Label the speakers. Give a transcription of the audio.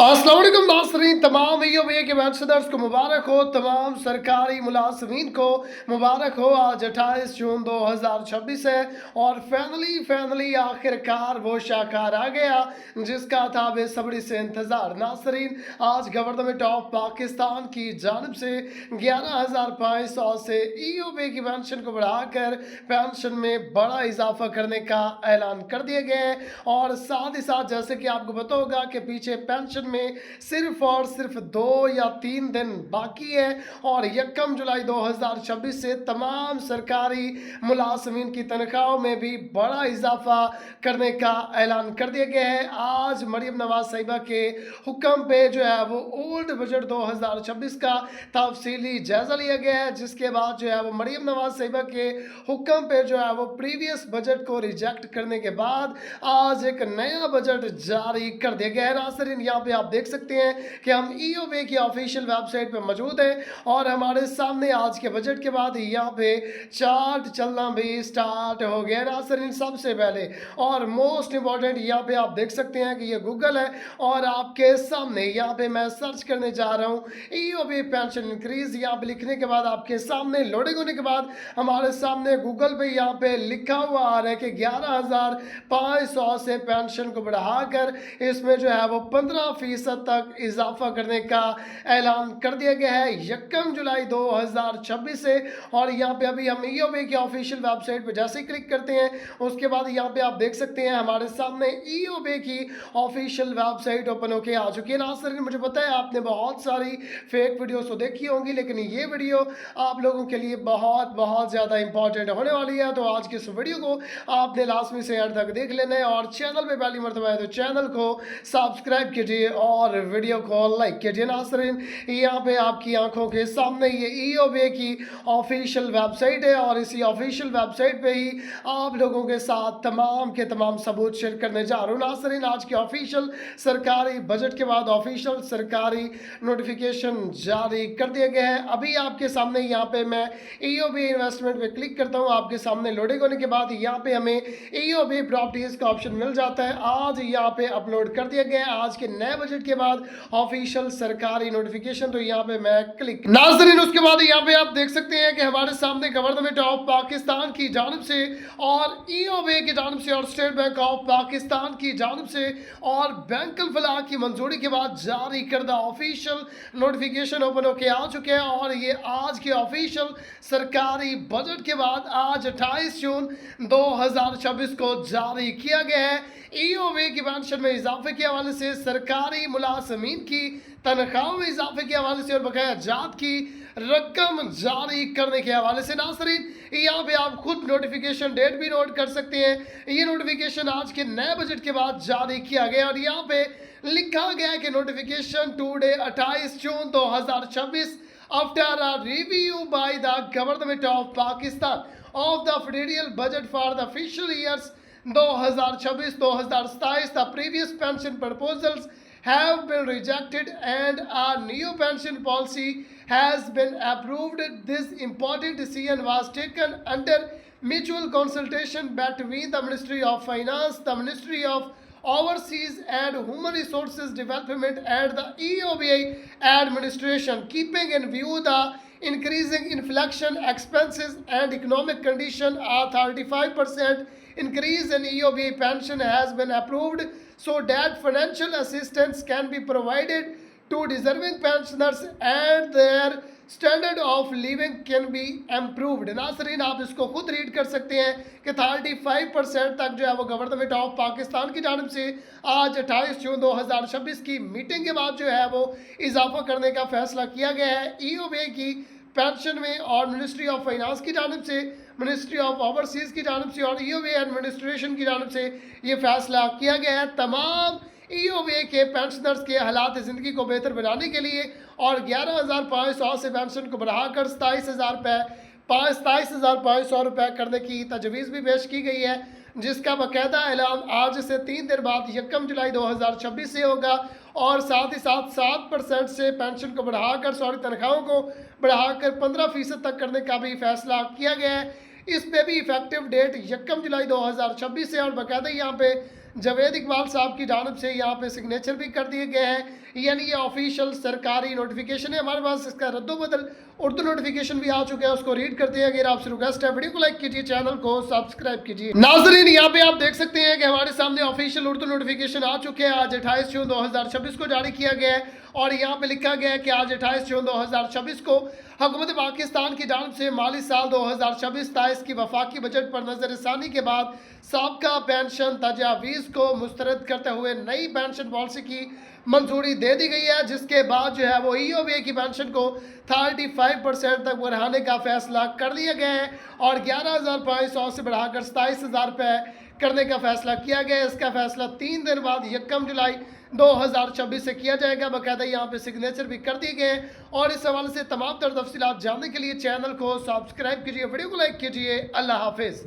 Speaker 1: अस्सलाम वालेकुम नाज़रीन, तमाम ईओबी के पेंशनर्स को मुबारक हो, तमाम सरकारी मुलाजमीन को मुबारक हो। आज 28 जून 2026 है और फाइनली आखिरकार वो शाकार आ गया जिसका था बेसब्री से इंतज़ार। नाज़रीन, आज गवर्नमेंट ऑफ पाकिस्तान की जानब से 11,500 से ईओबी की पेंशन को बढ़ाकर पेंशन में बड़ा इजाफा करने का ऐलान कर दिया गया है। और साथ ही साथ जैसे कि आपको पता होगा कि पीछे पेंशन में सिर्फ और सिर्फ 2 या 3 दिन बाकी है और 1 जुलाई 2026 से तमाम सरकारी मुलाजमीन की तनख्वाहों में भी बड़ा इजाफा करने का ऐलान कर दिया गया है। आज मरियम नवाज साहिबा के हुक्म पे जो है वो ओल्ड बजट 2026 का तफसीली जायजा लिया गया है, जिसके बाद जो है वो मरियम नवाज साहिबा के हुक्म पे जो है वो प्रीवियस बजट को रिजेक्ट करने के बाद आज एक नया बजट जारी कर दिया गया है। नाज़रीन, यहाँ पे आप देख सकते हैं कि हम ईओबी की ऑफिशियल वेबसाइट पे मौजूद हैं और हमारे सामने आज के बजट के बाद यहाँ पे चार्ट चलना भी स्टार्ट हो गया। नाज़रीन, सबसे पहले और मोस्ट इम्पॉर्टेंट यहाँ पे आप देख सकते हैं कि ये गूगल है और आपके सामने यहाँ पे मैं सर्च करने जा रहा हूँ ईओबी पेंशन इंक्रीज। यहाँ पे लिखने के बाद आपके सामने लोडिंग होने के बाद हमारे सामने गूगल पे यहाँ पे लिखा हुआ आ रहा है कि 11,500 से पेंशन को बढ़ाकर इसमें जो है वो 15% तक इजाफा करने का ऐलान कर दिया गया है 1 जुलाई 2026 से। और यहाँ पे अभी हम ईओबी की ऑफिशियल वेबसाइट पे जैसे ही क्लिक करते हैं उसके बाद यहाँ पे आप देख सकते हैं हमारे सामने ईओबी की ऑफिशियल वेबसाइट ओपन होके आ चुकी है। नाज़रीन, मुझे पता है आपने बहुत सारी फेक वीडियोस तो देखी होंगी, लेकिन ये वीडियो आप लोगों के लिए बहुत ज़्यादा इंपॉर्टेंट होने वाली है। तो आज की इस वीडियो को आपने लाजमी से एंड तक देख लेना है और चैनल पे पहली मरतबा है तो चैनल को सब्सक्राइब कीजिए और वीडियो को लाइक कीजिए। नाज़रीन, यहाँ पे आपकी आंखों के सामने ये ईओबी की ऑफिशियल वेबसाइट है और इसी ऑफिशियल वेबसाइट पे ही आप लोगों के साथ तमाम के तमाम सबूत शेयर करने जा रहा हूँ। नाज़रीन, आज के ऑफिशियल सरकारी बजट के बाद ऑफिशियल सरकारी नोटिफिकेशन जारी कर दिया गया है। अभी आपके सामने यहाँ पे मैं ईओबी इन्वेस्टमेंट पे क्लिक करता हूँ, आपके सामने लोडिंग होने के बाद यहाँ पे हमें ईओबी प्रॉपर्टीज का ऑप्शन मिल जाता है। आज यहाँ पे अपलोड कर दिया गया है आज के नए बजट के बाद ऑफिशियल सरकारी नोटिफिकेशन। तो यहाँ पे मैं क्लिक नाज़रीन, उसके बाद यहाँ पे आप देख सकते हैं कि हमारे सामने गवर्नमेंट ऑफ पाकिस्तान की जानब से और ईओबी की जानब से और स्टेट बैंक ऑफ पाकिस्तान की जानब से और बैंक फलाह की मंजूरी के बाद जारी करदा ऑफिशियल नोटिफिकेशन ओपन होके आ चुके हैं और ये आज के ऑफिशियल सरकारी बजट के बाद आज 28 जून 2026 को जारी किया गया है। ईओबी की पेंशन में इजाफे के हवाले से, सरकारी मुलाजमीन की तनख्वाहों में इजाफे के हवाले से और बकाया जात की रकम जारी करने के हवाले से। नाज़रीन, यहाँ पे आप खुद नोटिफिकेशन डेट भी नोट कर सकते हैं। ये नोटिफिकेशन आज के नए बजट के बाद जारी किया गया और यहाँ पे लिखा गया है कि notification today 28 June 2026 after a review by the government of Pakistan of the federal budget for the official years 2026-2027, the previous pension proposals have been rejected and a new pension policy has been approved. This important decision was taken under mutual consultation between the Ministry of Finance, the Ministry of Overseas and Human Resources Development and the EOBI administration, keeping in view the increasing inflation expenses and economic condition. A 35% increase in EOBI pension has been approved so that financial assistance can be provided to deserving pensioners and their standard of living can be improved. नाज़रीन, आप इसको खुद read कर सकते हैं कि 35% तक जो है वो गवर्नमेंट ऑफ पाकिस्तान की जानब से आज 28 जून 2026 की मीटिंग के बाद जो है वो इजाफा करने का फैसला किया गया है ईओबी की पेंशन में और मिनिस्ट्री ऑफ फाइनेंस की जानब से, मिनिस्ट्री ऑफ ओवरसीज़ की जानब से और ईओबी एडमिनिस्ट्रेशन की जानब से ये फैसला किया गया है तमाम ईओबी के पेंशनर्स के हालात ज़िंदगी को बेहतर बनाने के लिए और 11,500 से पेंशन को बढ़ाकर 27,500 रुपये करने की तजवीज़ भी पेश की गई है, जिसका बाकायदा ऐलान आज से 3 दिन बाद 1 जुलाई 2026 से होगा। और साथ ही साथ 7% से पेंशन को बढ़ाकर तनख्वाहों को बढ़ाकर 15% तक करने का भी फैसला किया गया है। इस पे भी इफेक्टिव डेट 1 जुलाई 2026 से और बाकायदा यहाँ पे जावेद इकबाल साहब की जानब से यहाँ पे सिग्नेचर भी कर दिए गए हैं। यानी ये ऑफिशियल सरकारी नोटिफिकेशन है। हमारे पास इसका रद्दोबदल उर्दू नोटिफिकेशन भी आ चुका है, उसको रीड करते हैं। अगर आपसे रिक्वेस्ट है वीडियो को लाइक कीजिए, चैनल को सब्सक्राइब कीजिए। नाजरीन, यहाँ पे आप देख सकते हैं कि हमारे सामने ऑफिशियल उर्दू नोटिफिकेशन आ चुके हैं। आज 28 जून 2026 को जारी किया गया है और यहाँ पे लिखा गया है कि आज 28 जून 2026 को हुकूमत पाकिस्तान की जानिब से माली साल 2026-23 की वफाकी बजट पर नजरसानी के बाद साबका पेंशन तजावीज़ को मुस्तरद करते हुए नई पेंशन पॉलिसी की मंजूरी दे दी गई है, जिसके बाद जो है वो EOBA की पेंशन को 35% तक बढ़ाने का फैसला कर लिया गया है और 11,500 से बढ़ाकर 27,000 रुपये करने का फैसला किया गया है। इसका फैसला 3 दिन बाद 1 जुलाई 2026 से किया जाएगा। बाकायदा यहाँ पे सिग्नेचर भी कर दिए गए और इस हवाले से तमाम तर तफसीलात जानने के लिए चैनल को सब्सक्राइब कीजिए, वीडियो को लाइक कीजिए। अल्लाह हाफिज़।